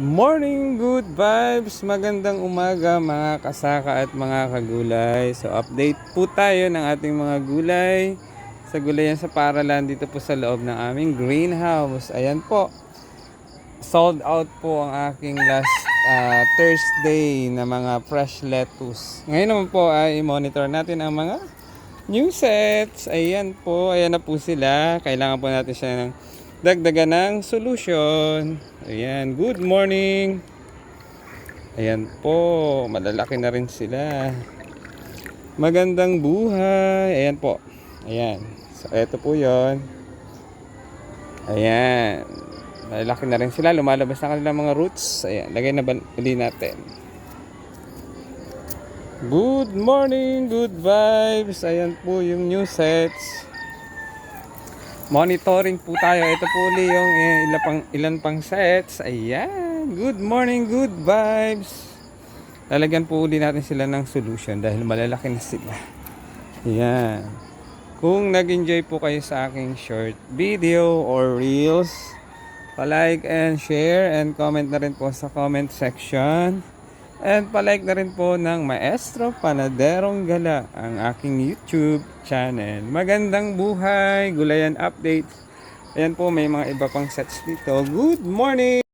morning, good vibes, magandang umaga mga kasaka at mga kagulay. So update po tayo ng ating mga gulay sa gulayan sa Paralan dito po sa loob ng aming greenhouse. Ayan po, sold out po ang aking last Thursday na mga fresh lettuce. Ngayon naman po ay i-monitor natin ang mga new sets. Ayan po, ayan na po sila. Kailangan po natin siya ng dagdagan ng solution. Ayan, good morning. Ayan po, malalaki na rin sila. Magandang buhay. Ayan po. Ayan. So, eto po yon. Ayan. Malalaki na rin sila. Lumalabas na kanilang mga roots. Ayan, lagay na uli natin. Good morning, good vibes. Ayan po yung new sets. Monitoring po tayo. Ito po ulit yung ilan pang sets. Ayan. Good morning, good vibes. Lalagyan po ulit natin sila ng solution dahil malalaki na sila. Ayan. Kung nag-enjoy po kayo sa aking short video or reels, pa-like and share and comment na rin po sa comment section. And palike na rin po ng Maestro Panaderong Gala ang aking YouTube channel. Magandang buhay, gulayan updates. Ayan po, may mga iba pang sets dito. Good morning!